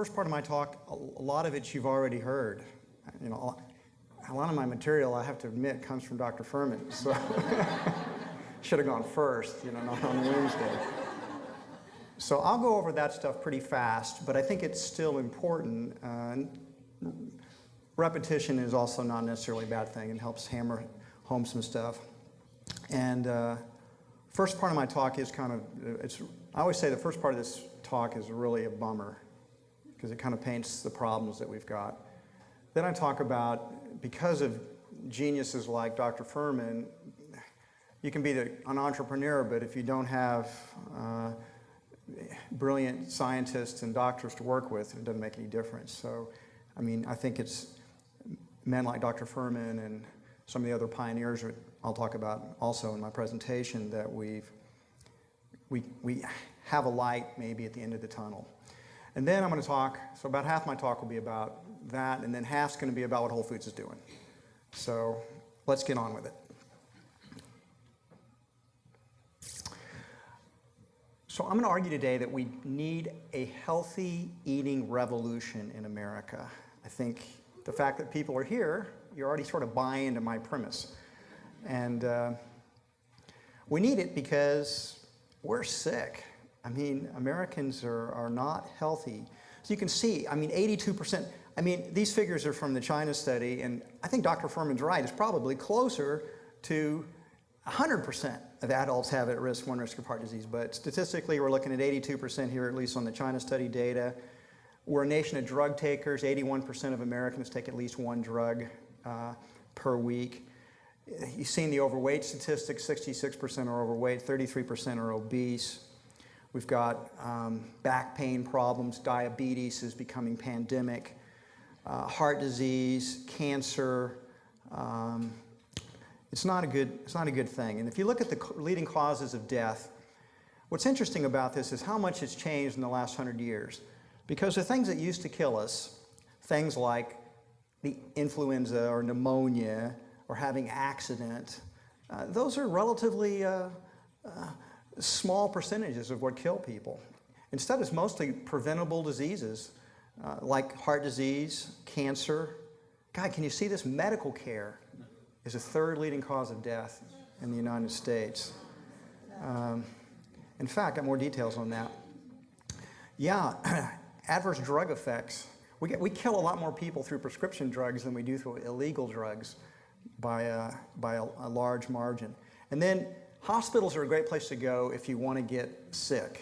first part of my talk, a lot of it you've already heard. You know, a lot of my material, I have to admit, comes from Dr. Fuhrman, so should have gone first, you know, not on Wednesday. So I'll go over that stuff pretty fast, but I think it's still important. Repetition is also not necessarily a bad thing. It helps hammer home some stuff. And first part of my talk is kind of, I always say the first part of this talk is really a bummer because it kind of paints the problems that we've got. Then I talk about, because of geniuses like Dr. Fuhrman, you can be an entrepreneur, but if you don't have brilliant scientists and doctors to work with, it doesn't make any difference. So, I mean, I think it's men like Dr. Fuhrman and some of the other pioneers that I'll talk about also in my presentation that we have a light maybe at the end of the tunnel. And then I'm going to talk, so about half my talk will be about that, and then half's going to be about what Whole Foods is doing. So let's get on with it. So I'm going to argue today that we need a healthy eating revolution in America. I think the fact that people are here, you're already sort of buying into my premise. And we need it because we're sick. I mean, Americans are not healthy. So you can see, I mean, 82%, I mean, these figures are from the China study, and I think Dr. Fuhrman's right. It's probably closer to 100% of adults have at risk one risk of heart disease, but statistically we're looking at 82% here, at least on the China study data. We're a nation of drug takers. 81% of Americans take at least one drug per week. You've seen the overweight statistics. 66% are overweight, 33% are obese. We've got back pain problems. Diabetes is becoming pandemic. Heart disease, cancer. It's not a good thing. And if you look at the leading causes of death, what's interesting about this is how much has changed in the last 100 years. Because the things that used to kill us, things like the influenza or pneumonia or having accident, those are relatively small percentages of what kill people. Instead, it's mostly preventable diseases like heart disease, cancer. God, can you see this? Medical care is the third leading cause of death in the United States. In fact, I got more details on that. Yeah, adverse drug effects. We kill a lot more people through prescription drugs than we do through illegal drugs by a large margin. And then hospitals are a great place to go if you want to get sick,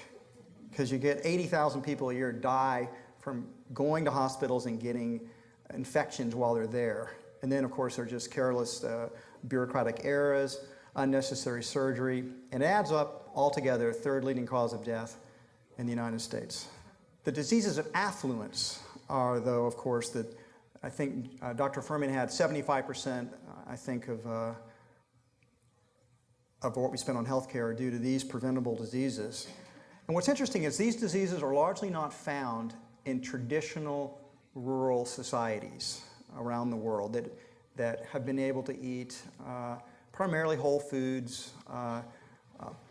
because you get 80,000 people a year die from going to hospitals and getting infections while they're there. And then, of course, they're just careless bureaucratic errors, unnecessary surgery, and it adds up altogether, third leading cause of death in the United States. The diseases of affluence are, though, of course, that I think Dr. Fuhrman had 75%, I think, of what we spend on healthcare are due to these preventable diseases. And what's interesting is these diseases are largely not found in traditional rural societies around the world that have been able to eat primarily whole foods,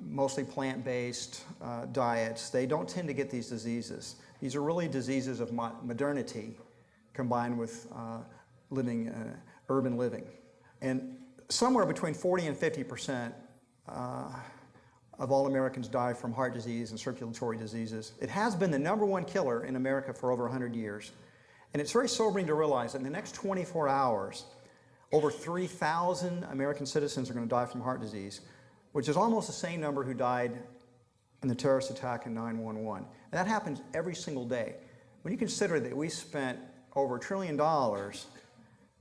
mostly plant-based diets. They don't tend to get these diseases. These are really diseases of modernity combined with urban living. And somewhere between 40 and 50% of all Americans die from heart disease and circulatory diseases. It has been the #1 killer in America for over 100 years. And it's very sobering to realize that in the next 24 hours, over 3,000 American citizens are going to die from heart disease, which is almost the same number who died in the terrorist attack in 9/11. And that happens every single day. When you consider that we spent over $1 trillion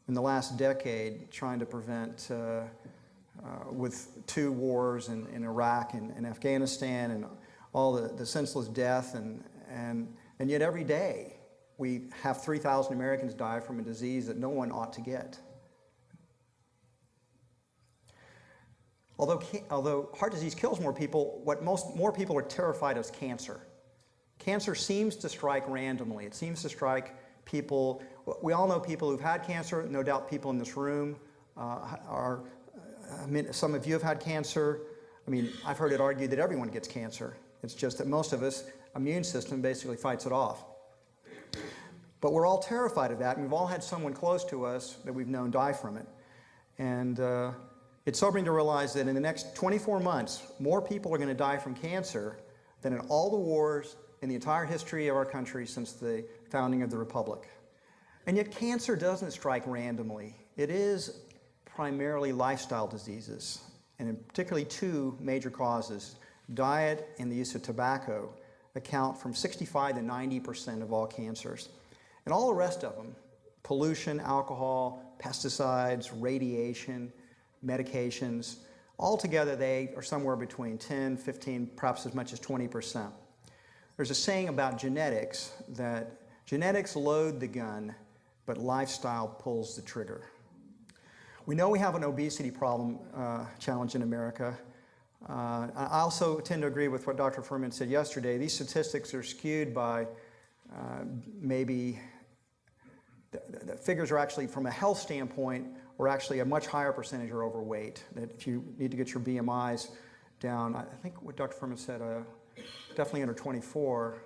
in the last decade trying to prevent, with 2 wars in Iraq and Afghanistan and all the senseless death, and yet every day we have 3,000 Americans die from a disease that no one ought to get. Although heart disease kills more people, what more people are terrified of is cancer. Cancer seems to strike randomly. It seems to strike people. We all know people who've had cancer. No doubt people in this room some of you have had cancer. I mean, I've heard it argued that everyone gets cancer. It's just that most of us, immune system basically fights it off. But we're all terrified of that, and we've all had someone close to us that we've known die from it. And it's sobering to realize that in the next 24 months, more people are going to die from cancer than in all the wars in the entire history of our country since the founding of the Republic. And yet cancer doesn't strike randomly. It is primarily lifestyle diseases, and in particularly two major causes. Diet and the use of tobacco account from 65 to 90% of all cancers. And all the rest of them, pollution, alcohol, pesticides, radiation, medications, altogether they are somewhere between 10, 15, perhaps as much as 20%. There's a saying about genetics that genetics load the gun, but lifestyle pulls the trigger. We know we have an obesity problem challenge in America. I also tend to agree with what Dr. Fuhrman said yesterday. These statistics are skewed by maybe the figures are actually, from a health standpoint, we're actually a much higher percentage are overweight. That if you need to get your BMIs down, I think what Dr. Fuhrman said, definitely under 24,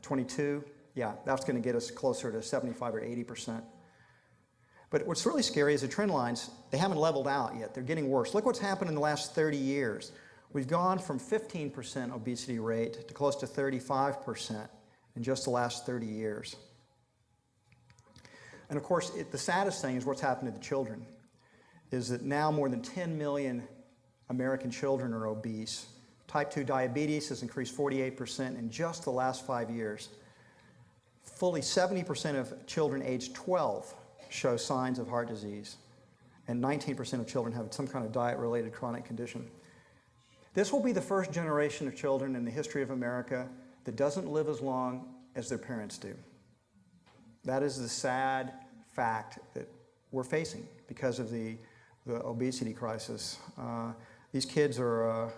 22, yeah, that's going to get us closer to 75 or 80%. But what's really scary is the trend lines, they haven't leveled out yet. They're getting worse. Look what's happened in the last 30 years. We've gone from 15% obesity rate to close to 35% in just the last 30 years. And of course, the saddest thing is what's happened to the children, is that now more than 10 million American children are obese. Type 2 diabetes has increased 48% in just the last 5 years. Fully 70% of children aged 12 show signs of heart disease, and 19% of children have some kind of diet-related chronic condition. This will be the first generation of children in the history of America that doesn't live as long as their parents do. That is the sad fact that we're facing because of the obesity crisis. These kids are, in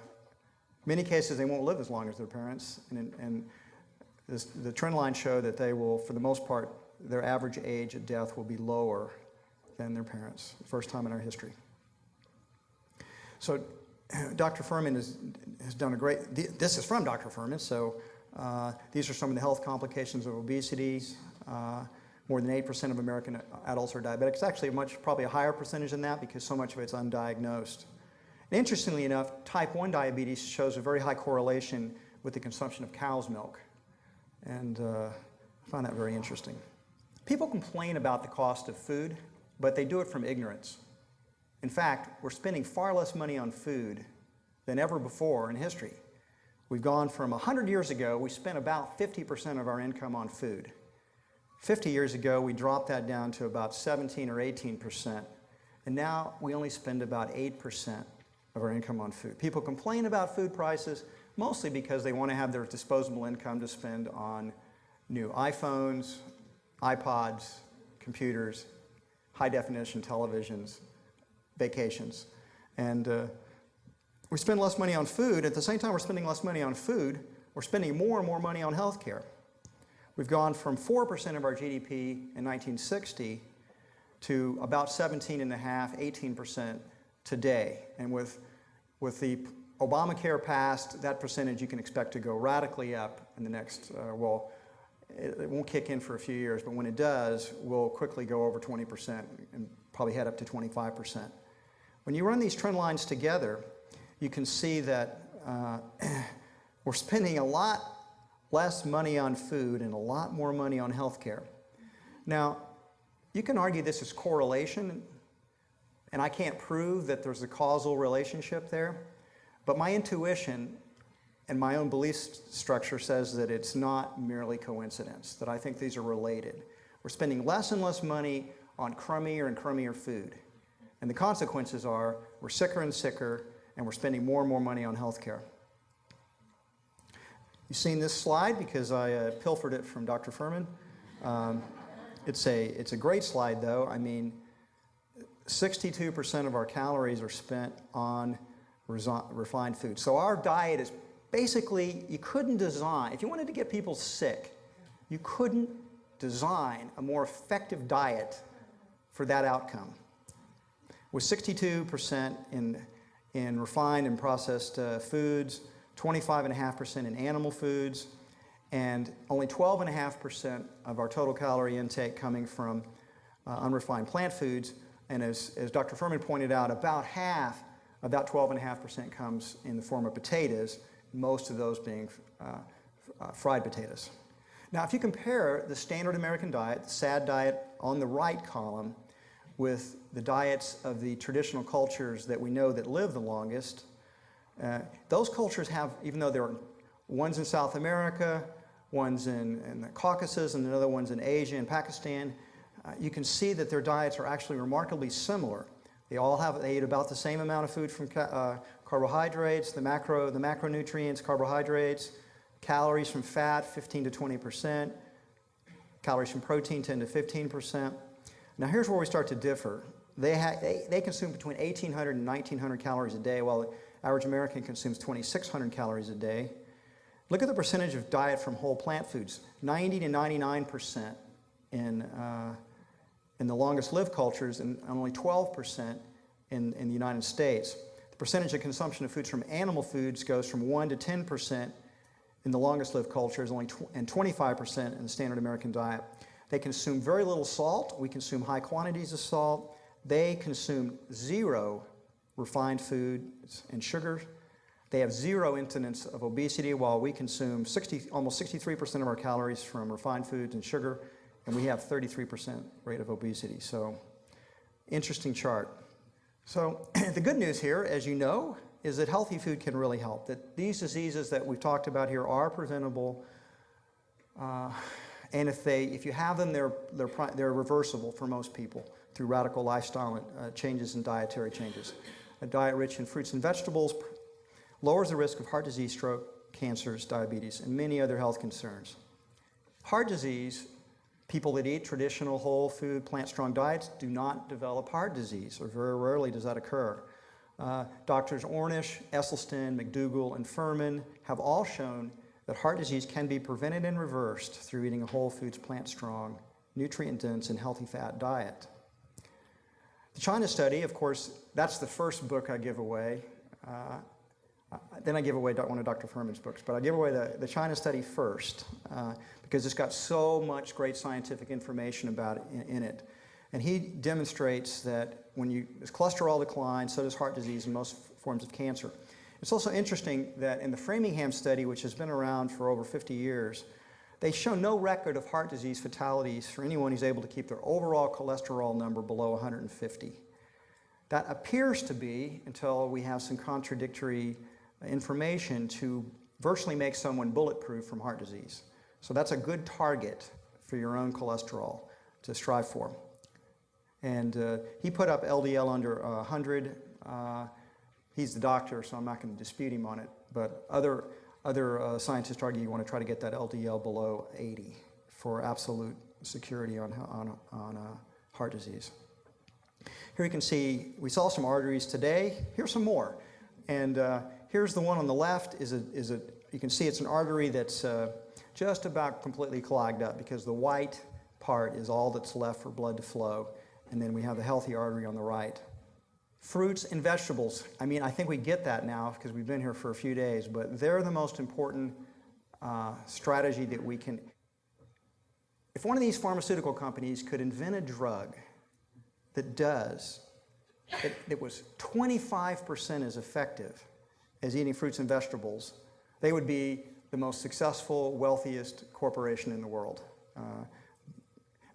many cases, they won't live as long as their parents, and the trend lines show that they will, for the most part, their average age of death will be lower than their parents, the first time in our history. So Dr. Fuhrman has done a great, this is from Dr. Fuhrman, so these are some of the health complications of obesity. More than 8% of American adults are diabetic. It's actually probably a higher percentage than that because so much of it's undiagnosed. And interestingly enough, type 1 diabetes shows a very high correlation with the consumption of cow's milk. And I find that very interesting. People complain about the cost of food, but they do it from ignorance. In fact, we're spending far less money on food than ever before in history. We've gone from 100 years ago, we spent about 50% of our income on food. 50 years ago, we dropped that down to about 17 or 18%, and now we only spend about 8% of our income on food. People complain about food prices mostly because they want to have their disposable income to spend on new iPhones, iPods, computers, high-definition televisions, vacations. And we spend less money on food. At the same time we're spending less money on food, we're spending more and more money on health care. We've gone from 4% of our GDP in 1960 to about 17.5%, 18% today. And with the Obamacare passed, that percentage you can expect to go radically up in the next, it won't kick in for a few years, but when it does, we'll quickly go over 20% and probably head up to 25%. When you run these trend lines together, you can see that we're spending a lot less money on food and a lot more money on health care. Now, you can argue this is correlation, and I can't prove that there's a causal relationship there, but my intuition and my own belief structure says that it's not merely coincidence, that I think these are related. We're spending less and less money on crummier and crummier food, and the consequences are we're sicker and sicker, and we're spending more and more money on health care. You've seen this slide because I pilfered it from Dr. Fuhrman. It's a great slide, though. I mean, 62% of our calories are spent on refined food. So our diet is basically, you couldn't design, if you wanted to get people sick, you couldn't design a more effective diet for that outcome. With 62% in refined and processed foods, 25.5% in animal foods, and only 12.5% of our total calorie intake coming from unrefined plant foods. And as Dr. Fuhrman pointed out, about half of that 12.5% comes in the form of potatoes, most of those being fried potatoes. Now, if you compare the standard American diet, the SAD diet on the right column, with the diets of the traditional cultures that we know that live the longest, those cultures have, even though there are ones in South America, ones in the Caucasus, and another ones in Asia and Pakistan, you can see that their diets are actually remarkably similar. They eat about the same amount of food from carbohydrates, the macronutrients, carbohydrates, calories from fat, 15 to 20%, calories from protein, 10 to 15%. Now here's where we start to differ. They consume between 1,800 and 1,900 calories a day, while the average American consumes 2,600 calories a day. Look at the percentage of diet from whole plant foods, 90 to 99% in the longest lived cultures, and only 12% in the United States. The percentage of consumption of foods from animal foods goes from 1 to 10% in the longest lived cultures, and 25% in the standard American diet. They consume very little salt. We consume high quantities of salt. They consume zero refined foods and sugar. They have zero incidence of obesity, while we consume almost 63% of our calories from refined foods and sugar, and we have 33% rate of obesity. So, interesting chart. So, the good news here, as you know, is that healthy food can really help. That these diseases that we've talked about here are preventable, and if you have them, they're reversible for most people through radical lifestyle changes and dietary changes. A diet rich in fruits and vegetables lowers the risk of heart disease, stroke, cancers, diabetes, and many other health concerns. Heart disease, people that eat traditional whole food, plant-strong diets do not develop heart disease, or very rarely does that occur. Doctors Ornish, Esselstyn, McDougall, and Fuhrman have all shown that heart disease can be prevented and reversed through eating a whole foods, plant-strong, nutrient-dense, and healthy fat diet. The China study, of course, that's the first book I give away. Then I give away one of Dr. Fuhrman's books, but I give away the China study first because it's got so much great scientific information about it in it. And he demonstrates that as cholesterol declines, so does heart disease and most forms of cancer. It's also interesting that in the Framingham study, which has been around for over 50 years, they show no record of heart disease fatalities for anyone who's able to keep their overall cholesterol number below 150. That appears to be, until we have some contradictory information, to virtually make someone bulletproof from heart disease. So that's a good target for your own cholesterol to strive for. And he put up LDL under 100. He's the doctor, so I'm not going to dispute him on it. But other scientists argue you want to try to get that LDL below 80 for absolute security on heart disease. Here you can see we saw some arteries today. Here's some more. And here's the one on the left. You can see it's an artery that's just about completely clogged up because the white part is all that's left for blood to flow. And then we have the healthy artery on the right. Fruits and vegetables. I mean, I think we get that now because we've been here for a few days, but they're the most important strategy that we can. If one of these pharmaceutical companies could invent a drug that was 25% as effective as eating fruits and vegetables, they would be the most successful, wealthiest corporation in the world.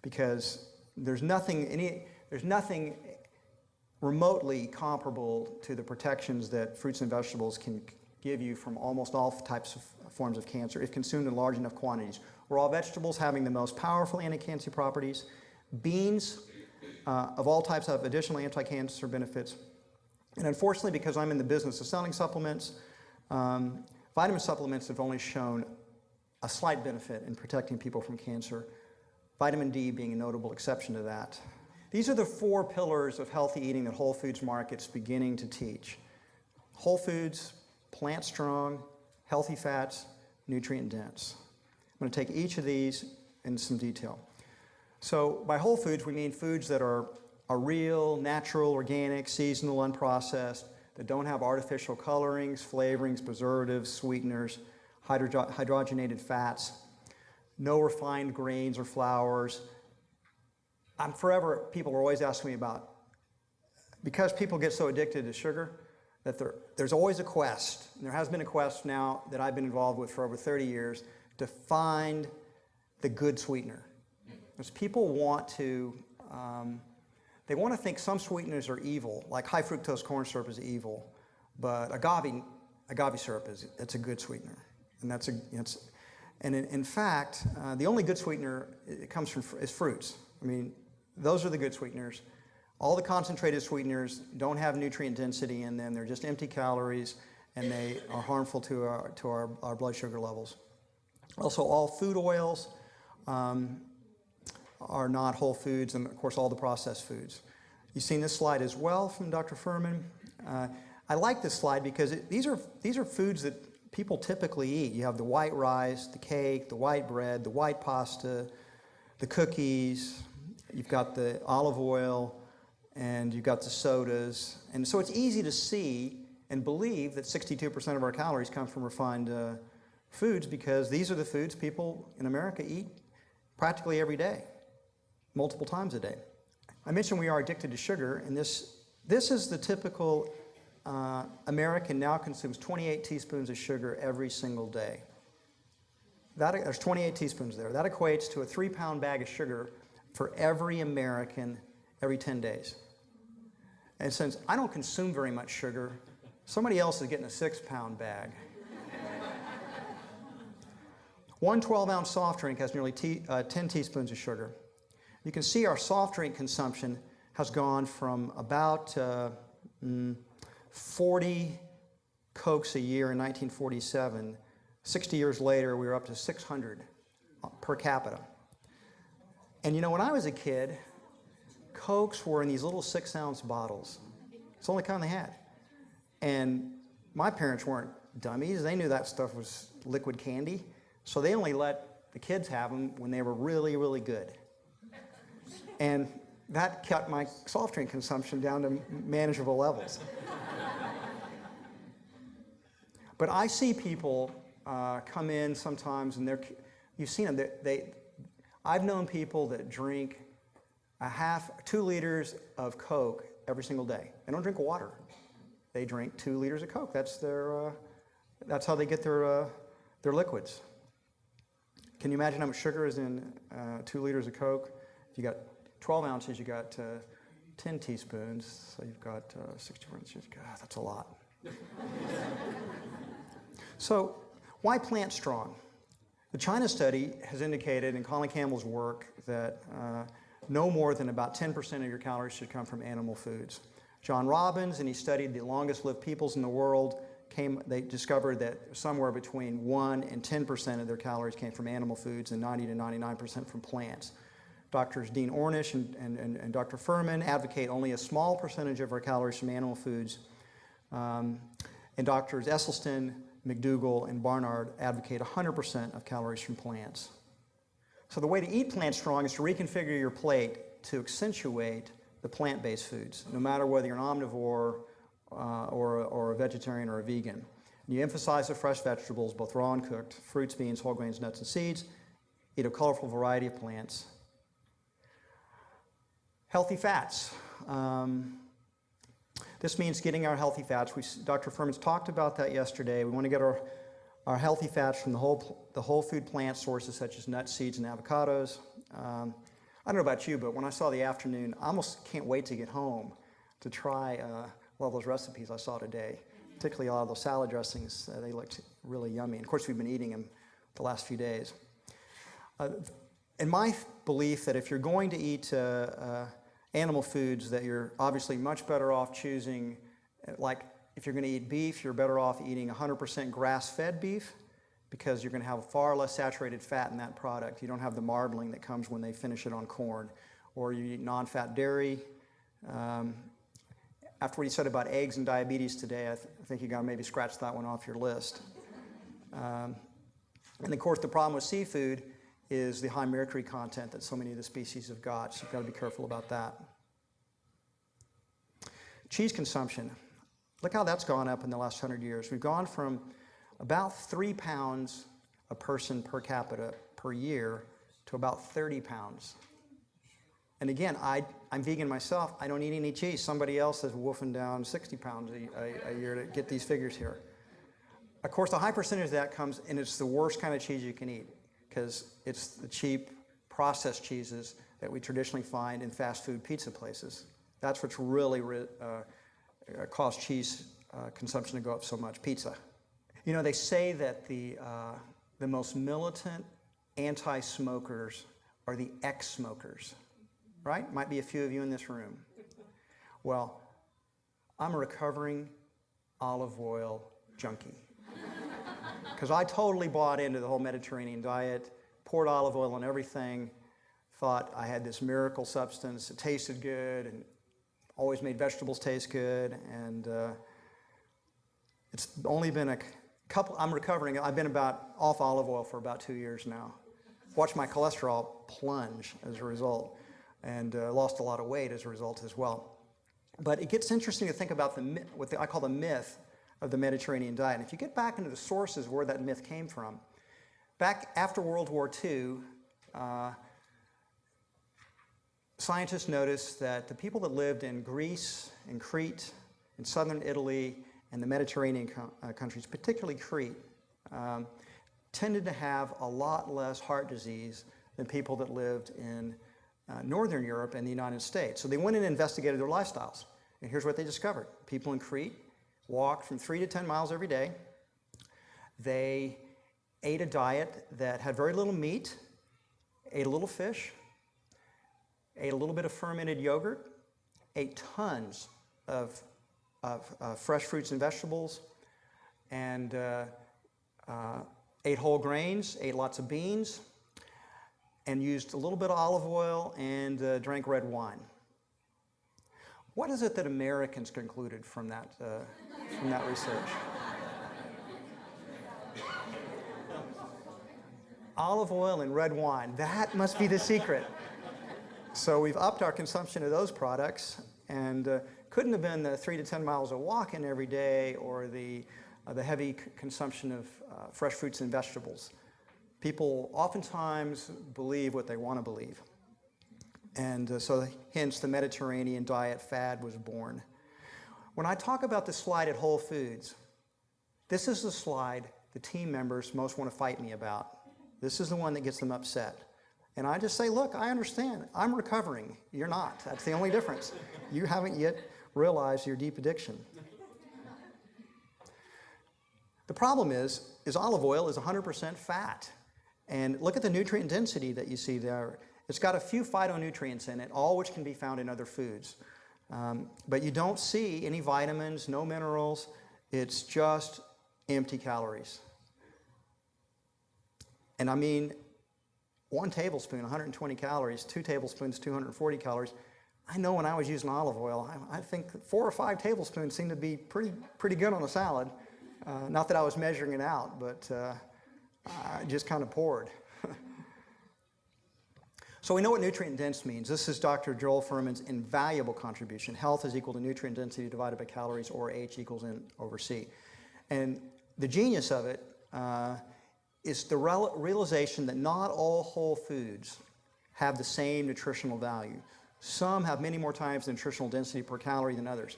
Because there's nothing remotely comparable to the protections that fruits and vegetables can give you from almost all types of forms of cancer if consumed in large enough quantities. Raw vegetables having the most powerful anti-cancer properties, beans of all types have additional anti-cancer benefits, and unfortunately, because I'm in the business of selling supplements, vitamin supplements have only shown a slight benefit in protecting people from cancer, vitamin D being a notable exception to that. These are the 4 pillars of healthy eating that Whole Foods Market's beginning to teach. Whole foods, plant-strong, healthy fats, nutrient-dense. I'm going to take each of these in some detail. So by whole foods, we mean foods that are real, natural, organic, seasonal, unprocessed, that don't have artificial colorings, flavorings, preservatives, sweeteners, hydrogenated fats. no refined grains or flours. People are always asking me about, because people get so addicted to sugar, that there's always a quest, and there has been a quest now that I've been involved with for over 30 years, to find the good sweetener. Because people want to, they want to think some sweeteners are evil, like high fructose corn syrup is evil, but agave syrup it's a good sweetener, and in fact, the only good sweetener is fruits. I mean, those are the good sweeteners. All the concentrated sweeteners don't have nutrient density in them. They're just empty calories, and they are harmful to our blood sugar levels. Also, all food oils are not whole foods, and of course, all the processed foods. You've seen this slide as well from Dr. Fuhrman. I like this slide because these are foods that people typically eat. You have the white rice, the cake, the white bread, the white pasta, the cookies. You've got the olive oil, and you've got the sodas. And so it's easy to see and believe that 62% of our calories come from refined foods, because these are the foods people in America eat practically every day, multiple times a day. I mentioned we are addicted to sugar, and this is the typical American now consumes 28 teaspoons of sugar every single day. There's 28 teaspoons there. That equates to a 3-pound bag of sugar for every American every 10 days. And since I don't consume very much sugar, somebody else is getting a 6-pound bag. One 12-ounce soft drink has nearly 10 teaspoons of sugar. You can see our soft drink consumption has gone from about 40 Cokes a year in 1947. 60 years later, we were up to 600 per capita. And you know, when I was a kid, Cokes were in these little 6-ounce bottles. It's the only kind they had. And my parents weren't dummies. They knew that stuff was liquid candy. So they only let the kids have them when they were really, really good. And that kept my soft drink consumption down to manageable levels. But I see people come in sometimes, and you've seen them. I've known people that drink 2 liters of Coke every single day. They don't drink water. They drink 2 liters of Coke. That's how they get their liquids. Can you imagine how much sugar is in 2 liters of Coke? If you got 12 ounces, you got 10 teaspoons. So you've got 64 ounces. God, that's a lot. So why plant strong? The China study has indicated in Colin Campbell's work that no more than about 10% of your calories should come from animal foods. John Robbins, and he studied the longest lived peoples in the world, they discovered that somewhere between 1 and 10% of their calories came from animal foods and 90 to 99% from plants. Doctors Dean Ornish and Dr. Fuhrman advocate only a small percentage of our calories from animal foods. And Doctors Esselstyn, McDougall, and Barnard advocate 100% of calories from plants. So the way to eat plant strong is to reconfigure your plate to accentuate the plant-based foods, no matter whether you're an omnivore or a vegetarian or a vegan. You emphasize the fresh vegetables, both raw and cooked, fruits, beans, whole grains, nuts, and seeds. Eat a colorful variety of plants. Healthy fats. This means getting our healthy fats. Dr. Fuhrman's talked about that yesterday. We want to get our healthy fats from the whole food plant sources such as nuts, seeds, and avocados. I don't know about you, but when I saw the afternoon, I almost can't wait to get home to try a lot of those recipes I saw today, particularly a lot of those salad dressings. They looked really yummy. And of course, we've been eating them the last few days. In my belief that if you're going to eat animal foods, that you're obviously much better off choosing, like if you're going to eat beef, you're better off eating 100% grass-fed beef, because you're going to have far less saturated fat in that product. You don't have the marbling that comes when they finish it on corn. Or you eat non-fat dairy. After what you said about eggs and diabetes today, I think you got to maybe scratch that one off your list. And of course, the problem with seafood is the high mercury content that so many of the species have got, so you've got to be careful about that. Cheese consumption. Look how that's gone up in the last 100 years. We've gone from about 3 pounds a person per capita per year to about 30 pounds. And again, I'm vegan myself. I don't eat any cheese. Somebody else is wolfing down 60 pounds a year to get these figures here. Of course, a high percentage of that comes, and it's the worst kind of cheese you can eat because it's the cheap processed cheeses that we traditionally find in fast food pizza places. That's what's really caused cheese consumption to go up so much, pizza. You know, they say that the most militant anti-smokers are the ex-smokers, right? Might be a few of you in this room. Well, I'm a recovering olive oil junkie. Because I totally bought into the whole Mediterranean diet, poured olive oil on everything, thought I had this miracle substance, it tasted good, and always made vegetables taste good, and it's only been a couple, I'm recovering, I've been off olive oil for about 2 years now. Watched my cholesterol plunge as a result, and lost a lot of weight as a result as well. But it gets interesting to think about what I call the myth of the Mediterranean diet. And if you get back into the sources where that myth came from, back after World War II, scientists noticed that the people that lived in Greece, in Crete, in southern Italy, and the Mediterranean countries, particularly Crete, tended to have a lot less heart disease than people that lived in Northern Europe and the United States. So they went and investigated their lifestyles. And here's what they discovered. People in Crete walked from 3 to 10 miles every day. They ate a diet that had very little meat, ate a little fish, ate a little bit of fermented yogurt, ate tons of fresh fruits and vegetables, and ate whole grains, ate lots of beans, and used a little bit of olive oil and drank red wine. What is it that Americans concluded from that research? Olive oil and red wine, that must be the secret. So we've upped our consumption of those products, and couldn't have been the 3 to 10 miles of walking every day or the heavy consumption of fresh fruits and vegetables. People oftentimes believe what they want to believe. And so hence the Mediterranean diet fad was born. When I talk about the slide at Whole Foods, this is the slide the team members most want to fight me about. This is the one that gets them upset. And I just say, look, I understand. I'm recovering. You're not. That's the only difference. You haven't yet realized your deep addiction. The problem is olive oil is 100% fat. And look at the nutrient density that you see there. It's got a few phytonutrients in it, all which can be found in other foods. But you don't see any vitamins, no minerals. It's just empty calories. And I mean, 1 tablespoon, 120 calories, 2 tablespoons, 240 calories. I know when I was using olive oil, I think 4 or 5 tablespoons seemed to be pretty good on a salad. Not that I was measuring it out, but I just kind of poured. So we know what nutrient dense means. This is Dr. Joel Fuhrman's invaluable contribution. Health is equal to nutrient density divided by calories, or H equals N over C. And the genius of it is the realization that not all whole foods have the same nutritional value. Some have many more times the nutritional density per calorie than others.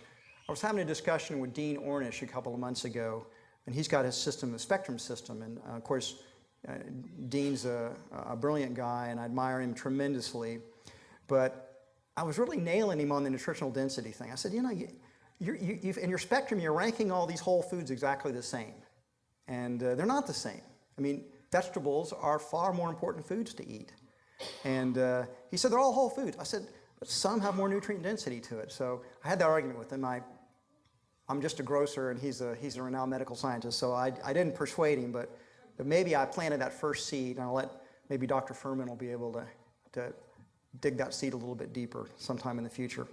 I was having a discussion with Dean Ornish a couple of months ago, and he's got his system, the Spectrum system, and of course, Dean's a brilliant guy, and I admire him tremendously. But I was really nailing him on the nutritional density thing. I said, you know, in your spectrum, you're ranking all these whole foods exactly the same. And they're not the same. I mean, vegetables are far more important foods to eat. And he said, they're all whole foods. I said, but some have more nutrient density to it. So I had that argument with him. I'm just a grocer, and he's a renowned medical scientist, so I didn't persuade him, but maybe I planted that first seed, and I'll let maybe Dr. Fuhrman will be able to dig that seed a little bit deeper sometime in the future.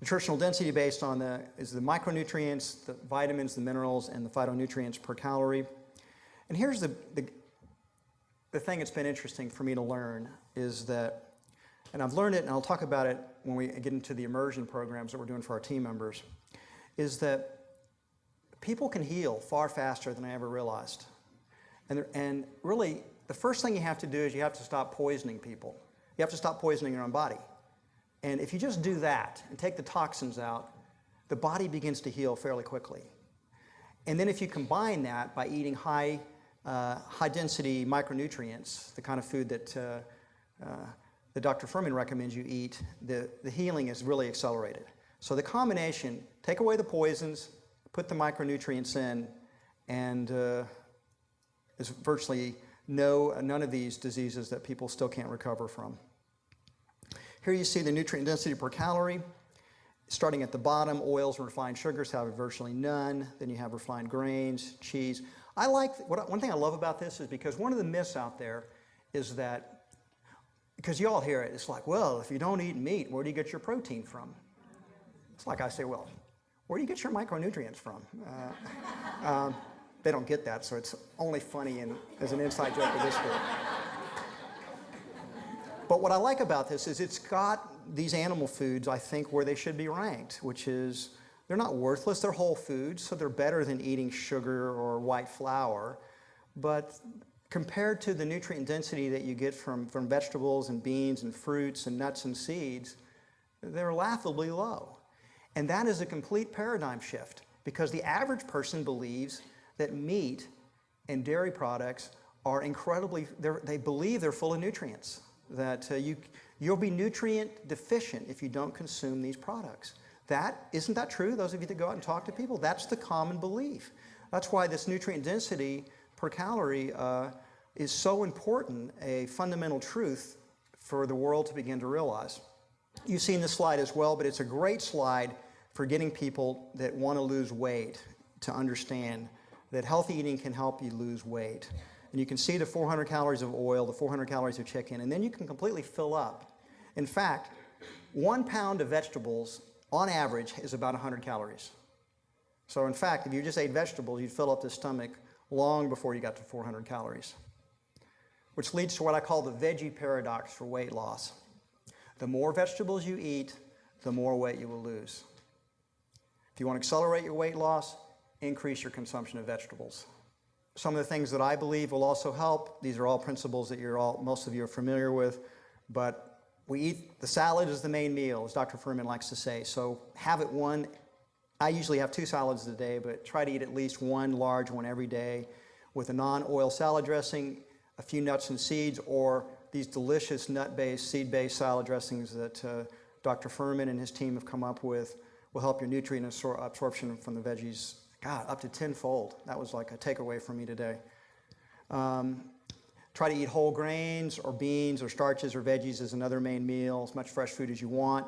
Nutritional density based on the micronutrients, the vitamins, the minerals, and the phytonutrients per calorie. And here's the thing that's been interesting for me to learn is that, and I've learned it, and I'll talk about it when we get into the immersion programs that we're doing for our team members, is that people can heal far faster than I ever realized. And really, the first thing you have to do is you have to stop poisoning people. You have to stop poisoning your own body. And if you just do that and take the toxins out, the body begins to heal fairly quickly. And then if you combine that by eating high density micronutrients, the kind of food that Dr. Fuhrman recommends you eat, the healing is really accelerated. So the combination, take away the poisons, put the micronutrients in, and there's virtually none of these diseases that people still can't recover from. Here you see the nutrient density per calorie. Starting at the bottom, oils and refined sugars have virtually none. Then you have refined grains, cheese. One thing I love about this is because one of the myths out there is that, because you all hear it, it's like, well, if you don't eat meat, where do you get your protein from? It's like I say, well, where do you get your micronutrients from? They don't get that, so it's only funny as an inside joke of this group. But what I like about this is it's got these animal foods, I think, where they should be ranked, which is they're not worthless, they're whole foods, so they're better than eating sugar or white flour. But compared to the nutrient density that you get from vegetables and beans and fruits and nuts and seeds, they're laughably low. And that is a complete paradigm shift, because the average person believes that meat and dairy products are they believe they're full of nutrients, that you'll be nutrient deficient if you don't consume these products. Isn't that true? Those of you that go out and talk to people, that's the common belief. That's why this nutrient density per calorie is so important, a fundamental truth for the world to begin to realize. You've seen this slide as well, but it's a great slide for getting people that want to lose weight to understand that healthy eating can help you lose weight. And you can see the 400 calories of oil, the 400 calories of chicken, and then you can completely fill up. In fact, 1 pound of vegetables, on average, is about 100 calories. So in fact, if you just ate vegetables, you'd fill up the stomach long before you got to 400 calories. Which leads to what I call the veggie paradox for weight loss. The more vegetables you eat, the more weight you will lose. If you want to accelerate your weight loss, increase your consumption of vegetables. Some of the things that I believe will also help, these are all principles that most of you are familiar with, but the salad is the main meal, as Dr. Fuhrman likes to say. So have it one. I usually have 2 salads a day, but try to eat at least 1 large one every day with a non-oil salad dressing, a few nuts and seeds, or these delicious nut-based, seed-based salad dressings that Dr. Fuhrman and his team have come up with will help your nutrient absorption from the veggies, up to 10-fold. That was like a takeaway for me today. Try to eat whole grains or beans or starches or veggies as another main meal, as much fresh food as you want.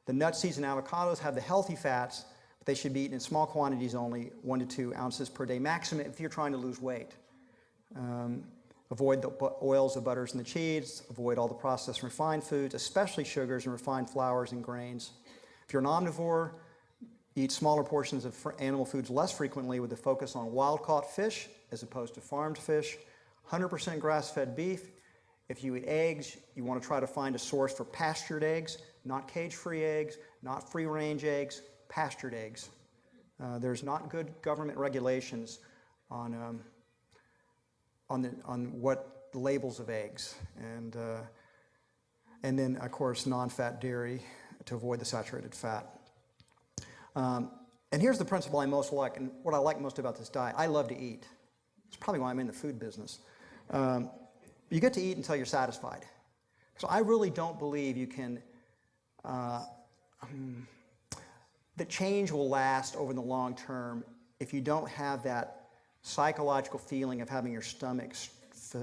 The nuts, seeds, and avocados have the healthy fats, but they should be eaten in small quantities only, 1 to 2 ounces per day maximum if you're trying to lose weight. Avoid the oils, the butters, and the cheese. Avoid all the processed and refined foods, especially sugars and refined flours and grains. If you're an omnivore, eat smaller portions of animal foods less frequently with a focus on wild-caught fish as opposed to farmed fish. 100% grass-fed beef. If you eat eggs, you want to try to find a source for pastured eggs, not cage-free eggs, not free-range eggs, pastured eggs. There's not good government regulations on what the labels of eggs, and then of course non-fat dairy to avoid the saturated fat. And here's the principle I most like, and what I like most about this diet. I love to eat. It's probably why I'm in the food business. You get to eat until you're satisfied. So I really don't believe you can, that change will last over the long term if you don't have that psychological feeling of having your stomach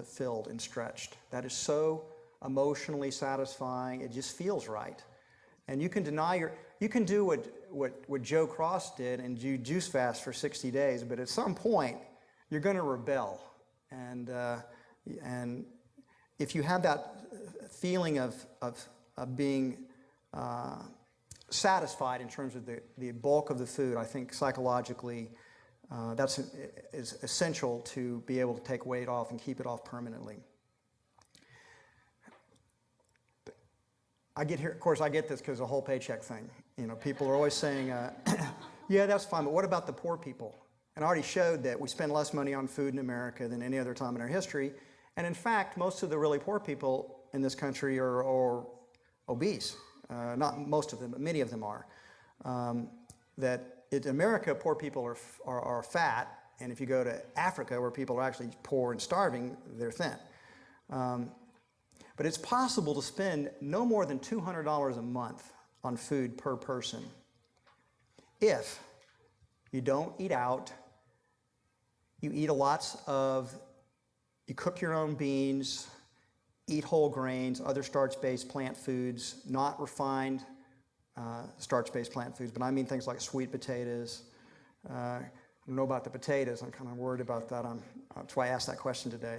filled and stretched. That is so emotionally satisfying. It just feels right. And you can you can do what Joe Cross did and do juice fast for 60 days, but at some point, you're going to rebel. And if you have that feeling of being satisfied in terms of the bulk of the food, I think psychologically is essential to be able to take weight off and keep it off permanently. I get this because of the whole paycheck thing. People are always saying, yeah, that's fine, but what about the poor people? And I already showed that we spend less money on food in America than any other time in our history, And in fact, most of the really poor people in this country are obese. Not most of them, but many of them are. In America, poor people are fat, and if you go to Africa, where people are actually poor and starving, they're thin. But it's possible to spend no more than $200 a month on food per person if you don't eat out, you cook your own beans, eat whole grains, other starch-based plant foods, not refined starch-based plant foods, but I mean things like sweet potatoes. I don't know about the potatoes. I'm kind of worried about that. That's why I asked that question today.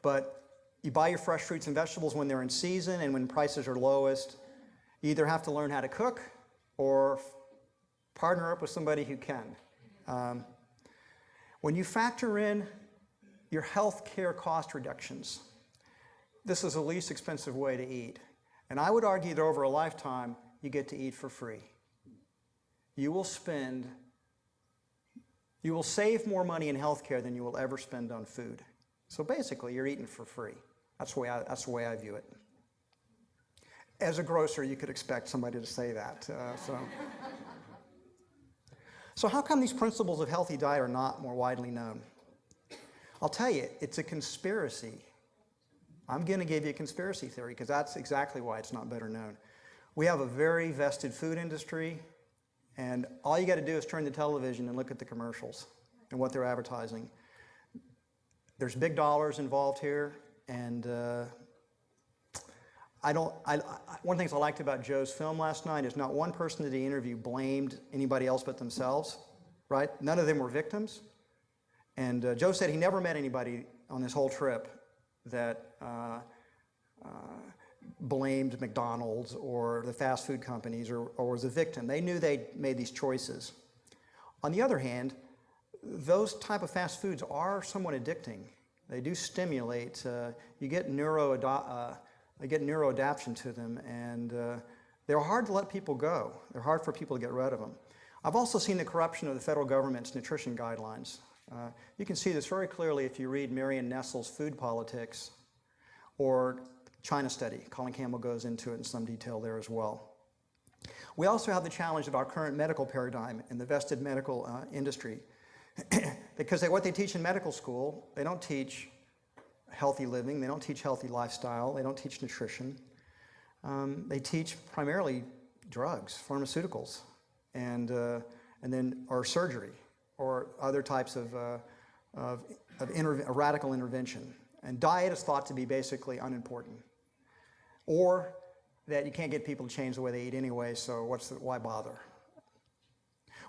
But you buy your fresh fruits and vegetables when they're in season and when prices are lowest. You either have to learn how to cook or partner up with somebody who can. When you factor in your health care cost reductions, this is the least expensive way to eat. And I would argue that over a lifetime, you get to eat for free. You will save more money in health care than you will ever spend on food. So basically, you're eating for free. That's the way I view it. As a grocer, you could expect somebody to say that. So how come these principles of healthy diet are not more widely known? I'll tell you, it's a conspiracy. I'm going to give you a conspiracy theory because that's exactly why it's not better known. We have a very vested food industry, and all you got to do is turn the television and look at the commercials and what they're advertising. There's big dollars involved here, and one of the things I liked about Joe's film last night is not one person that he interviewed blamed anybody else but themselves, right? None of them were victims. And Joe said he never met anybody on this whole trip that blamed McDonald's or the fast food companies or was a victim. They knew they made these choices. On the other hand, those type of fast foods are somewhat addicting. They do stimulate. You get neuroadaptation to them, and they're hard to let people go. They're hard for people to get rid of them. I've also seen the corruption of the federal government's nutrition guidelines. You can see this very clearly if you read Marion Nestle's Food Politics or China Study. Colin Campbell goes into it in some detail there as well. We also have the challenge of our current medical paradigm in the vested medical industry. Because what they teach in medical school, they don't teach healthy living, they don't teach healthy lifestyle, they don't teach nutrition. They teach primarily drugs, pharmaceuticals, and then or surgery or other types of radical intervention. And diet is thought to be basically unimportant, or that you can't get people to change the way they eat anyway. So why bother?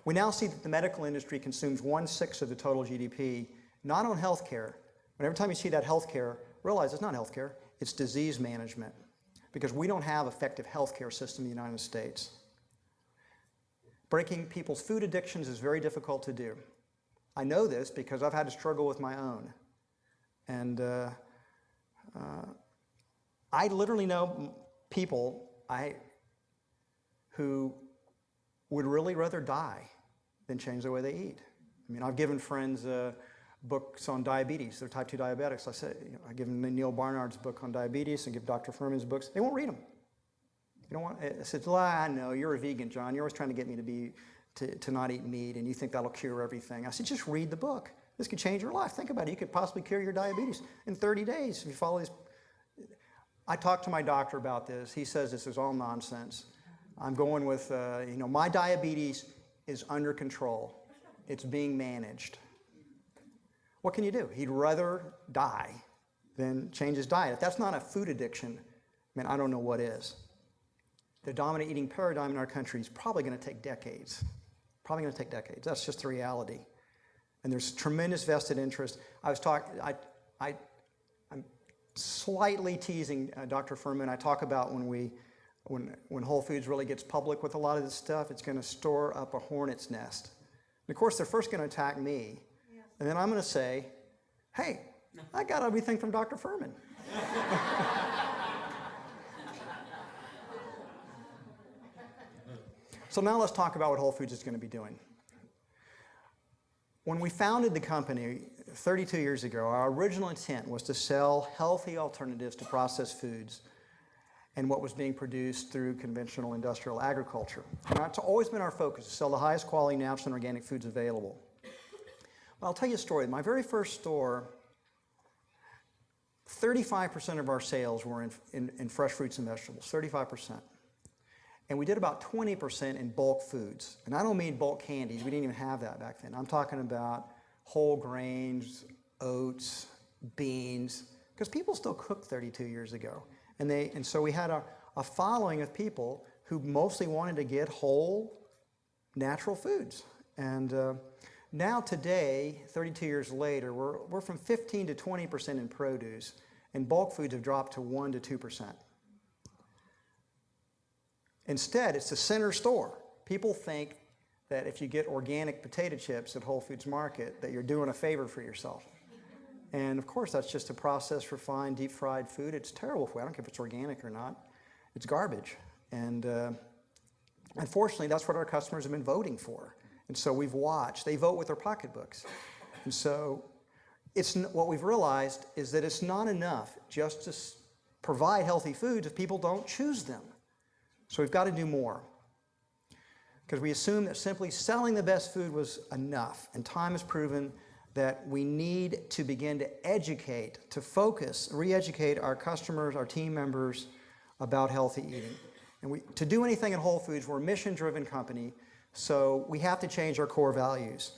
We now see that the medical industry consumes 1/6 of the total GDP, not on health care. But every time you see that health care, realize it's not health care, it's disease management. Because we don't have effective health care system in the United States. Breaking people's food addictions is very difficult to do. I know this because I've had to struggle with my own. And I literally know people who would really rather die than change the way they eat. I mean, I've given friends books on diabetes. They're type 2 diabetics. I said, I give them Neil Barnard's book on diabetes and give Dr. Fuhrman's books. They won't read them. You don't want. I said, well, I know you're a vegan, John. You're always trying to get me to not eat meat, and you think that'll cure everything. I said, just read the book. This could change your life. Think about it. You could possibly cure your diabetes in 30 days if you follow these. I talked to my doctor about this. He says this is all nonsense. I'm going with, my diabetes is under control. It's being managed. What can you do? He'd rather die than change his diet. If that's not a food addiction, I don't know what is. The dominant eating paradigm in our country is probably going to take decades. Probably going to take decades. That's just the reality. And there's tremendous vested interest. I'm slightly teasing Dr. Fuhrman. I talk about when Whole Foods really gets public with a lot of this stuff, it's going to store up a hornet's nest. And of course, they're first going to attack me. Yeah. And then I'm going to say, hey, I got everything from Dr. Fuhrman. So now let's talk about what Whole Foods is going to be doing. When we founded the company, 32 years ago, our original intent was to sell healthy alternatives to processed foods and what was being produced through conventional industrial agriculture. And that's always been our focus, to sell the highest quality natural and organic foods available. Well, I'll tell you a story. My very first store, 35% of our sales were in fresh fruits and vegetables, 35%. And we did about 20% in bulk foods. And I don't mean bulk candies. We didn't even have that back then. I'm talking about whole grains, oats, beans, because people still cook 32 years ago. And so we had a following of people who mostly wanted to get whole, natural foods. And now today, 32 years later, we're from 15 to 20% in produce, and bulk foods have dropped to 1 to 2%. Instead, it's the center store. People think that if you get organic potato chips at Whole Foods Market, that you're doing a favor for yourself. And of course, that's just a processed, refined, deep-fried food. It's terrible for you. I don't care if it's organic or not. It's garbage. And unfortunately, that's what our customers have been voting for. And so we've watched. They vote with their pocketbooks. And so what we've realized is that it's not enough just to provide healthy foods if people don't choose them. So we've got to do more. Because we assumed that simply selling the best food was enough. And time has proven that we need to begin to educate, to focus, re-educate our customers, our team members about healthy eating. And to do anything at Whole Foods, we're a mission-driven company, so we have to change our core values.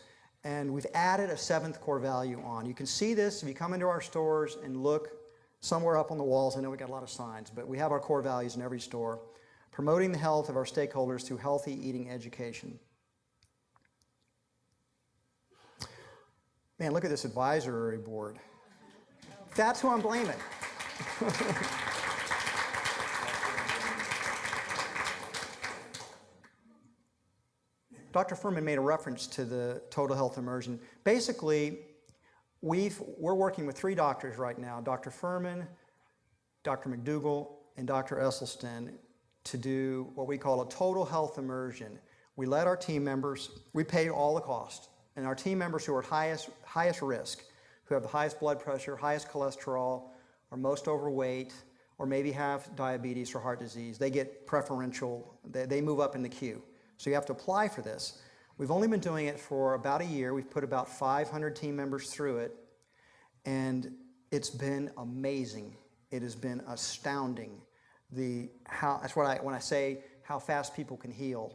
And we've added a 7th core value on. You can see this if you come into our stores and look somewhere up on the walls. I know we got a lot of signs, but we have our core values in every store. Promoting the health of our stakeholders through healthy eating education. Man, look at this advisory board. That's who I'm blaming. Dr. Fuhrman made a reference to the total health immersion. Basically, we're working with 3 doctors right now, Dr. Fuhrman, Dr. McDougall, and Dr. Esselstyn, to do what we call a total health immersion. We let our team members, we pay all the cost, and our team members who are at highest risk, who have the highest blood pressure, highest cholesterol, are most overweight, or maybe have diabetes or heart disease, they get preferential, they move up in the queue. So you have to apply for this. We've only been doing it for about a year. We've put about 500 team members through it, and it's been amazing. It has been astounding. That's what when I say how fast people can heal,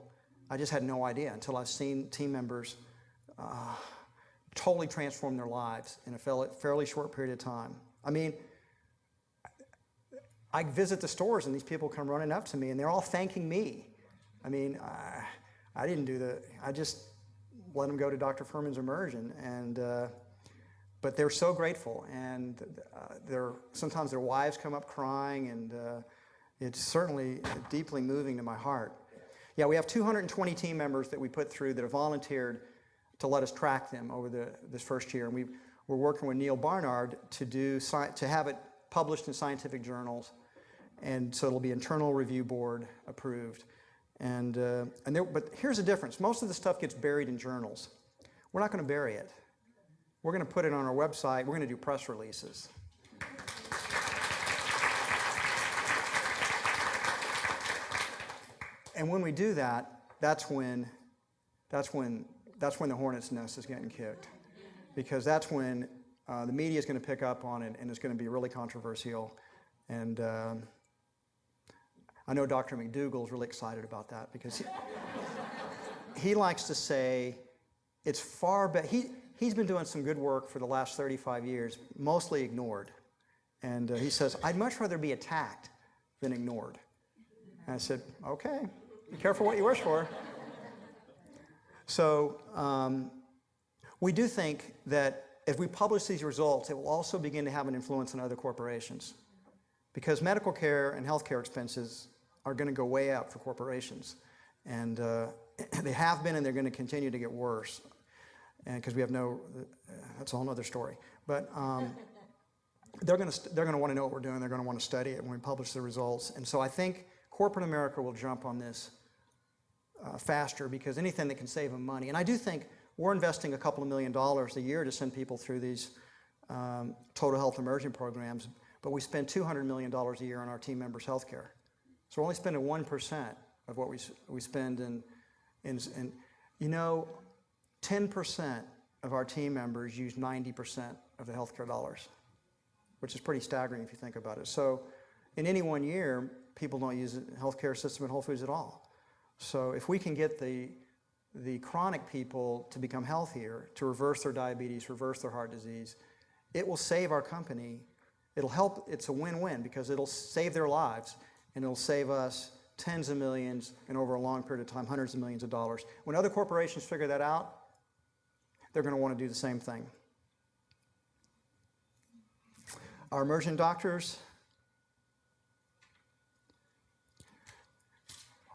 I just had no idea until I've seen team members totally transform their lives in a fairly short period of time. I mean, I visit the stores and these people come running up to me and they're all thanking me. I mean, I didn't do I just let them go to Dr. Fuhrman's immersion, but they're so grateful, and sometimes their wives come up crying, and it's certainly deeply moving to my heart. Yeah, we have 220 team members that we put through that have volunteered to let us track them over this first year. And we're working with Neil Barnard to have it published in scientific journals, and so it'll be internal review board approved. But here's the difference. Most of the stuff gets buried in journals. We're not going to bury it. We're going to put it on our website. We're going to do press releases. And when we do that, that's when the hornet's nest is getting kicked, because that's when the media is going to pick up on it, and it's going to be really controversial. And I know Dr. McDougall is really excited about that, because he likes to say it's far better. He's been doing some good work for the last 35 years, mostly ignored. And he says, I'd much rather be attacked than ignored. And I said, okay, be careful what you wish for. So we do think that if we publish these results, it will also begin to have an influence on other corporations, because medical care and healthcare expenses are going to go way up for corporations. And they have been, and they're going to continue to get worse. And because we have that's a whole other story. But they're going to want to know what we're doing. They're going to want to study it when we publish the results. And so I think corporate America will jump on this faster, because anything that can save them money. And I do think We're investing a couple of $1 million a year to send people through these total health immersion programs, but we spend $200 million a year on our team members' health care. So we're only spending 1% of what we spend in 10% of our team members use 90% of the healthcare dollars, which is pretty staggering if you think about it. So in any one year, people don't use the healthcare system at Whole Foods at all. So if we can get the chronic people to become healthier, to reverse their diabetes, reverse their heart disease, it will save our company. It'll help. It's a win-win because it'll save their lives and it'll save us tens of millions and over a long period of time, hundreds of millions of dollars. When other corporations figure that out, they're going to want to do the same thing. Our immersion doctors,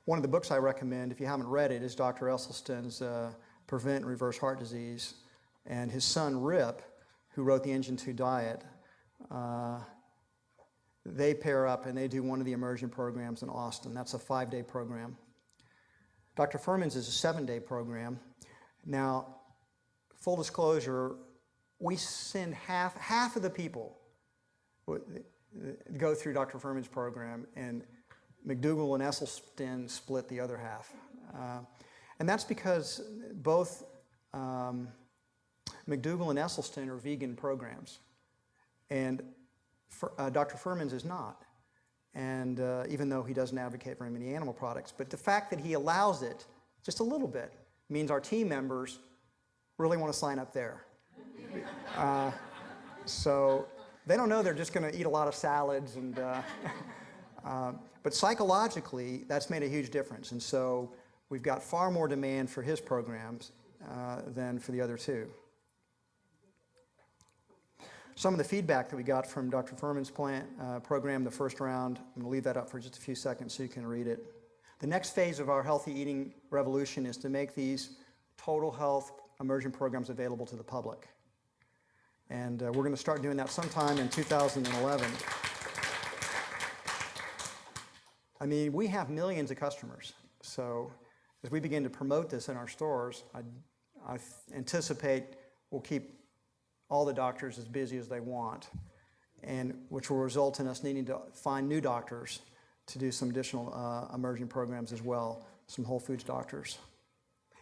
one of the books I recommend, if you haven't read it, is Dr. Esselstyn's Prevent and Reverse Heart Disease. And his son, Rip, who wrote the Engine 2 Diet, they pair up and they do one of the immersion programs in Austin. That's a 5-day program. Dr. Fuhrman's is a 7-day program. Now, full disclosure, we send half of the people go through Dr. Fuhrman's program, and McDougall and Esselstyn split the other half. And that's because both McDougall and Esselstyn are vegan programs, and Dr. Fuhrman's is not. And even though he doesn't advocate very many animal products, but the fact that he allows it just a little bit means our team members really want to sign up there. So they don't know they're just going to eat a lot of salads, and but psychologically that's made a huge difference. And so we've got far more demand for his programs than for the other two. Some of the feedback that we got from Dr. Fuhrman's program, the first round, I'm going to leave that up for just a few seconds so you can read it. The next phase of our healthy eating revolution is to make these total health immersion programs available to the public. And we're going to start doing that sometime in 2011. I mean, we have millions of customers. So as we begin to promote this in our stores, I anticipate we'll keep all the doctors as busy as they want, and which will result in us needing to find new doctors to do some additional immersion programs as well, some Whole Foods doctors.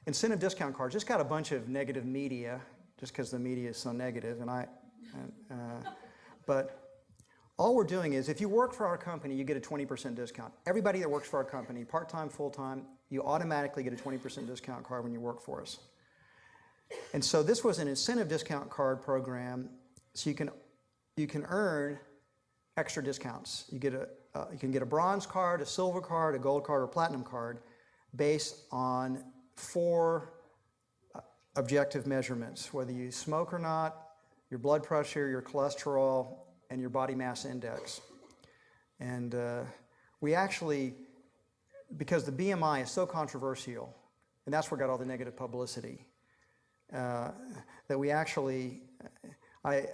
Incentive discount cards, just got a bunch of negative media, just because the media is so negative, but all we're doing is, if you work for our company, you get a 20% discount. Everybody that works for our company, part-time, full-time, you automatically get a 20% discount card when you work for us. And so this was an incentive discount card program, so you can earn extra discounts. You can get a bronze card, a silver card, a gold card, or a platinum card based on 4 objective measurements, whether you smoke or not, your blood pressure, your cholesterol, and your body mass index. And we actually, because the BMI is so controversial, and that's where got all the negative publicity, that we actually, I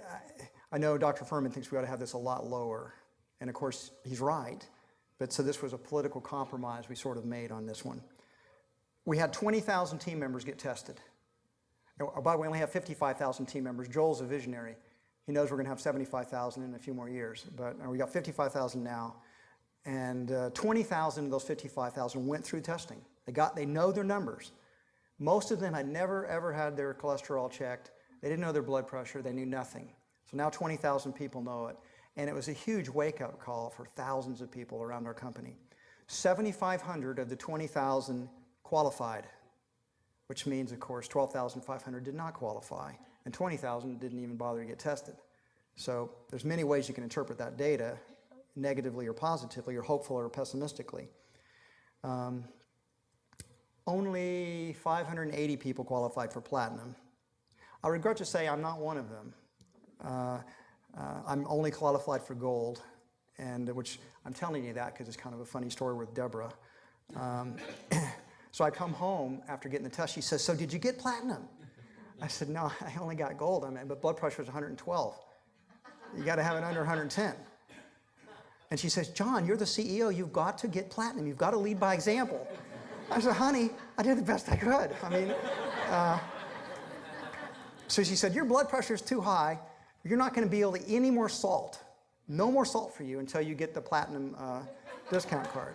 know Dr. Fuhrman thinks we ought to have this a lot lower, and of course he's right, but so this was a political compromise we sort of made on this one. We had 20,000 team members get tested. By the way, we only have 55,000 team members. Joel's a visionary. He knows we're going to have 75,000 in a few more years, but we got 55,000 now, and 20,000 of those 55,000 went through testing. They know their numbers. Most of them had never, ever had their cholesterol checked. They didn't know their blood pressure. They knew nothing. So now 20,000 people know it. And it was a huge wake-up call for thousands of people around our company. 7,500 of the 20,000 qualified, which means, of course, 12,500 did not qualify, and 20,000 didn't even bother to get tested. So there's many ways you can interpret that data, negatively or positively, or hopeful or pessimistically. Only 580 people qualified for platinum. I regret to say I'm not one of them. I'm only qualified for gold, and which I'm telling you that because it's kind of a funny story with Deborah. So I come home after getting the test. She says, "So did you get platinum?" I said, "No, I only got gold. But blood pressure is 112. You got to have it under 110. And she says, "John, you're the CEO. You've got to get platinum. You've got to lead by example." I said, "Honey, I did the best I could." I mean, So she said, your blood pressure is too high. You're not going to be able to eat any more salt. No more salt for you until you get the platinum discount card.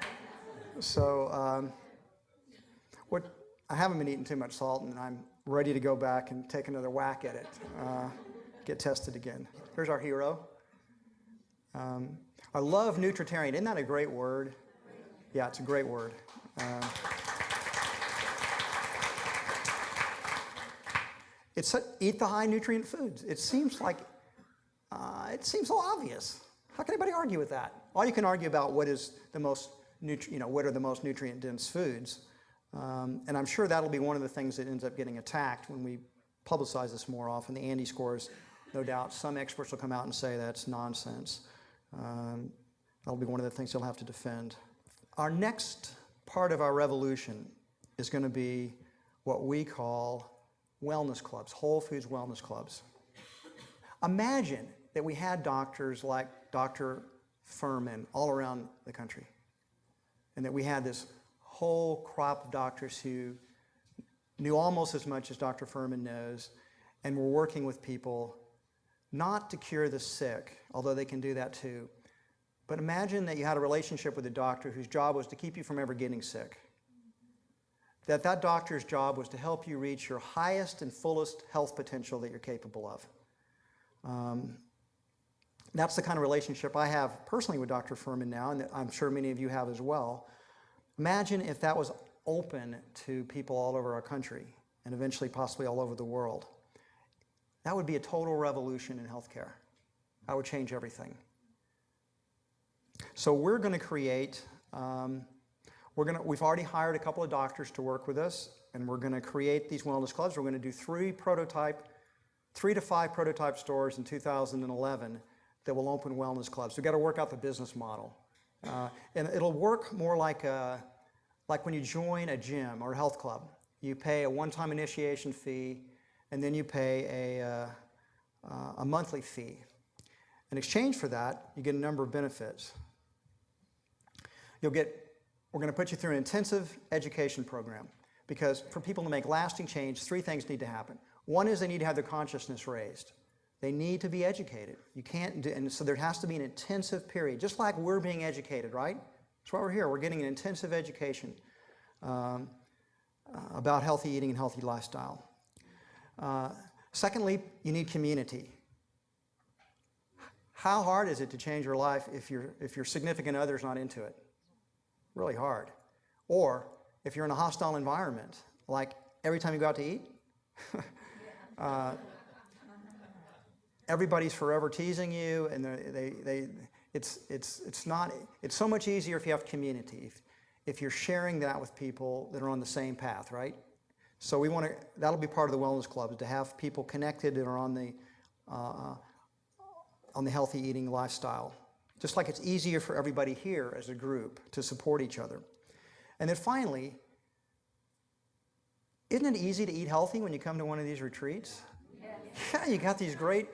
So I haven't been eating too much salt, and I'm ready to go back and take another whack at it, get tested again. Here's our hero. I love nutritarian. Isn't that a great word? Yeah, it's a great word. Eat the high nutrient foods. It seems so obvious. How can anybody argue with that? All you can argue about what is the most what are the most nutrient dense foods, and I'm sure that'll be one of the things that ends up getting attacked when we publicize this more often. The Andy scores, no doubt, some experts will come out and say that's nonsense. That'll be one of the things they'll have to defend. Our next part of our revolution is going to be what we call wellness clubs, whole foods wellness clubs. Imagine that we had doctors like Dr. Fuhrman all around the country, and that we had this whole crop of doctors who knew almost as much as Dr. Fuhrman knows, and were working with people not to cure the sick, although they can do that too. But imagine that you had a relationship with a doctor whose job was to keep you from ever getting sick. That doctor's job was to help you reach your highest and fullest health potential that you're capable of. That's the kind of relationship I have personally with Dr. Fuhrman now, and I'm sure many of you have as well. Imagine if that was open to people all over our country, and eventually possibly all over the world. That would be a total revolution in healthcare. That would change everything. So we're going to create, we've already hired a couple of doctors to work with us, and we're going to create these wellness clubs. We're going to do 3 to 5 prototype stores in 2011 that will open wellness clubs. We've got to work out the business model. And it'll work more like when you join a gym or a health club. You pay a one-time initiation fee, and then you pay a monthly fee. In exchange for that, you get a number of benefits. We're going to put you through an intensive education program, because for people to make lasting change, 3 things need to happen. One is they need to have their consciousness raised. They need to be educated. And so there has to be an intensive period, just like we're being educated, right? That's why we're here. We're getting an intensive education about healthy eating and healthy lifestyle. Secondly, you need community. How hard is it to change your life if your significant other is not into it? Really hard. Or if you're in a hostile environment, like every time you go out to eat, everybody's forever teasing you, and it's so much easier if you have community, if you're sharing that with people that are on the same path, right? So that'll be part of the wellness club, is to have people connected that are on the healthy eating lifestyle. Just like it's easier for everybody here as a group to support each other. And then finally, isn't it easy to eat healthy when you come to one of these retreats? Yeah, you got these great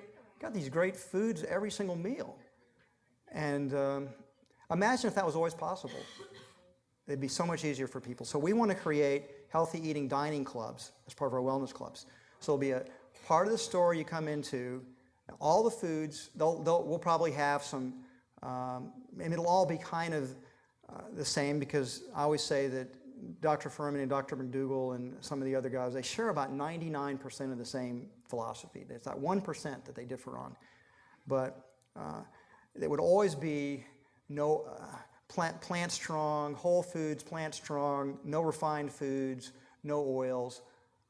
foods every single meal. And imagine if that was always possible. It'd be so much easier for people. So we want to create healthy eating dining clubs as part of our wellness clubs. So it'll be a part of the store you come into, all the foods, we'll probably have some, and it'll all be kind of the same, because I always say that Dr. Fuhrman and Dr. McDougall and some of the other guys, they share about 99% of the same philosophy. It's that 1% that they differ on. But it would always be no plant strong, whole foods, plant strong, no refined foods, no oils,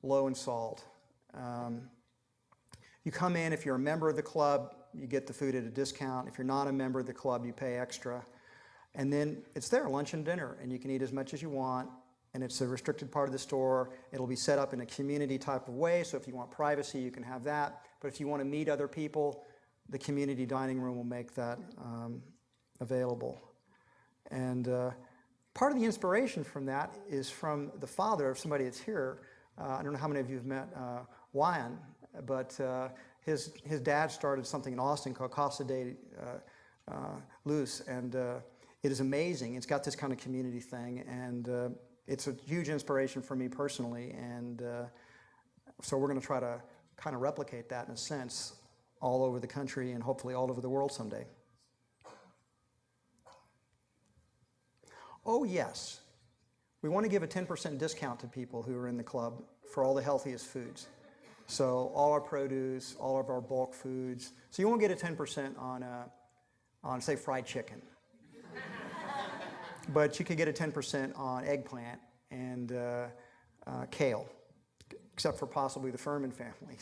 low in salt. You come in, if you're a member of the club, you get the food at a discount. If you're not a member of the club, you pay extra. And then it's there, lunch and dinner, and you can eat as much as you want, and it's a restricted part of the store. It'll be set up in a community type of way, so if you want privacy, you can have that. But if you want to meet other people, the community dining room will make that available. And part of the inspiration from that is from the father of somebody that's here. I don't know how many of you have met Wyan, but his dad started something in Austin called Casa de Luz, and it is amazing. It's got this kind of community thing, and it's a huge inspiration for me personally, and so we're going to try to kind of replicate that in a sense all over the country and hopefully all over the world someday. Oh yes, we want to give a 10% discount to people who are in the club for all the healthiest foods. So all our produce, all of our bulk foods. So you won't get a 10% on say fried chicken. But you could get a 10% on eggplant and kale, except for possibly the Fuhrman family.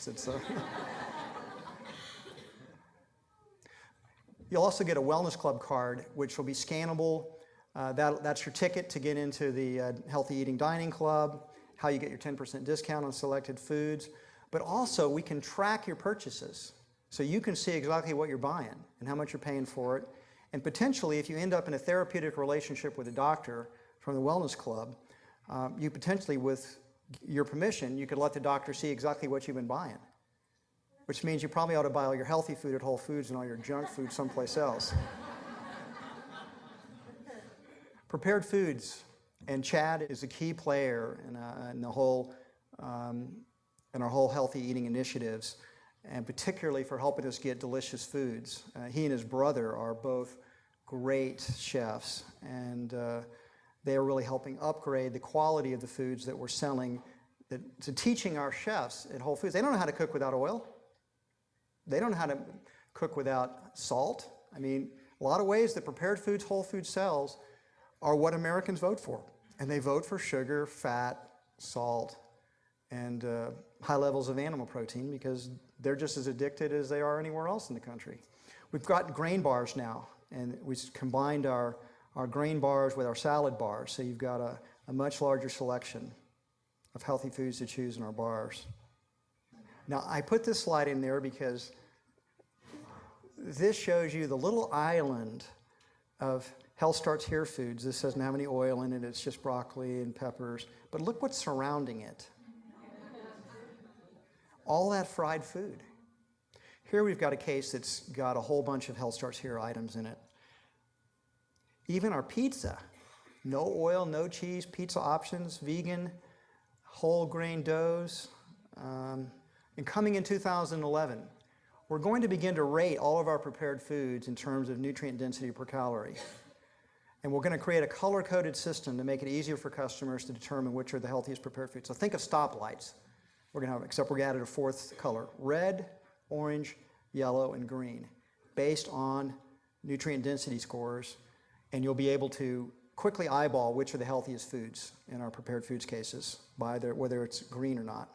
You'll also get a wellness club card, which will be scannable. That's your ticket to get into the Healthy Eating Dining Club, how you get your 10% discount on selected foods. But also, we can track your purchases. So you can see exactly what you're buying and how much you're paying for it. And potentially, if you end up in a therapeutic relationship with a doctor from the wellness club, you potentially, with your permission, you could let the doctor see exactly what you've been buying. Which means you probably ought to buy all your healthy food at Whole Foods and all your junk food someplace else. Prepared foods, and Chad is a key player in the whole, in our whole healthy eating initiatives, and particularly for helping us get delicious foods. He and his brother are both great chefs, and they are really helping upgrade the quality of the foods that we're selling, to teaching our chefs at Whole Foods. They don't know how to cook without oil. They don't know how to cook without salt. I mean, a lot of ways that prepared foods, Whole Foods sells are what Americans vote for. And they vote for sugar, fat, salt, and high levels of animal protein because they're just as addicted as they are anywhere else in the country. We've got grain bars now, and we combined our grain bars with our salad bars, so you've got a much larger selection of healthy foods to choose in our bars. Now, I put this slide in there because this shows you the little island of Health Starts Here foods. This doesn't have any oil in it, it's just broccoli and peppers. But look what's surrounding it. All that fried food. Here we've got a case that's got a whole bunch of Health Starts Here items in it. Even our pizza, no oil, no cheese, pizza options, vegan, whole grain doughs. And coming in 2011, we're going to begin to rate all of our prepared foods in terms of nutrient density per calorie. And we're going to create a color-coded system to make it easier for customers to determine which are the healthiest prepared foods. So think of stoplights. We're going to have, except we added a fourth color: red, orange, yellow, and green, based on nutrient density scores. And you'll be able to quickly eyeball which are the healthiest foods in our prepared foods cases, by whether it's green or not.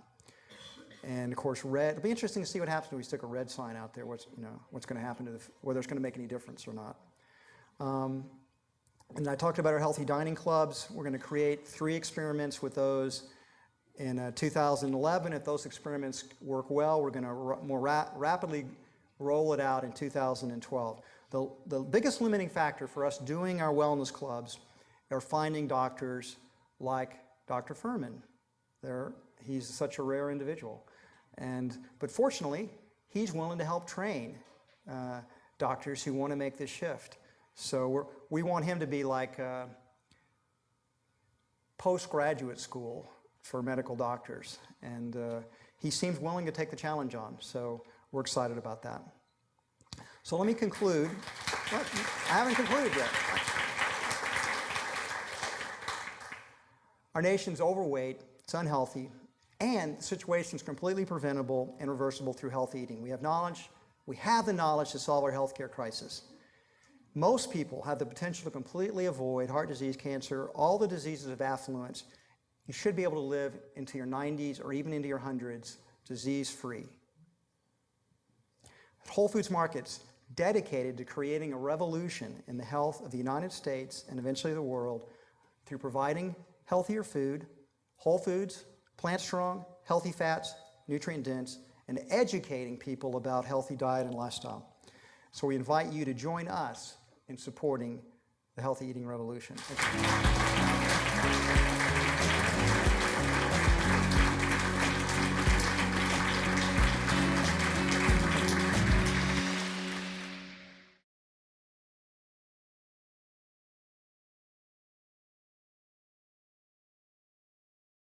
And of course, red. It'll be interesting to see what happens when we stick a red sign out there. What's going to happen to whether it's going to make any difference or not. And I talked about our healthy dining clubs. We're going to create 3 experiments with those in 2011. If those experiments work well, we're going to more rapidly roll it out in 2012. The biggest limiting factor for us doing our wellness clubs are finding doctors like Dr. Fuhrman. He's such a rare individual. But fortunately, he's willing to help train doctors who want to make this shift. So we want him to be like a postgraduate school for medical doctors. And he seems willing to take the challenge on. So we're excited about that. So let me conclude. What? I haven't concluded yet. Our nation's overweight, it's unhealthy, and the situation is completely preventable and reversible through healthy eating. We have knowledge. We have the knowledge to solve our healthcare crisis. Most people have the potential to completely avoid heart disease, cancer, all the diseases of affluence. You should be able to live into your 90s or even into your 100s disease-free. Whole Foods Market's dedicated to creating a revolution in the health of the United States and eventually the world through providing healthier food, whole foods, plant-strong, healthy fats, nutrient-dense, and educating people about healthy diet and lifestyle. So we invite you to join us in supporting the healthy eating revolution. Thank you.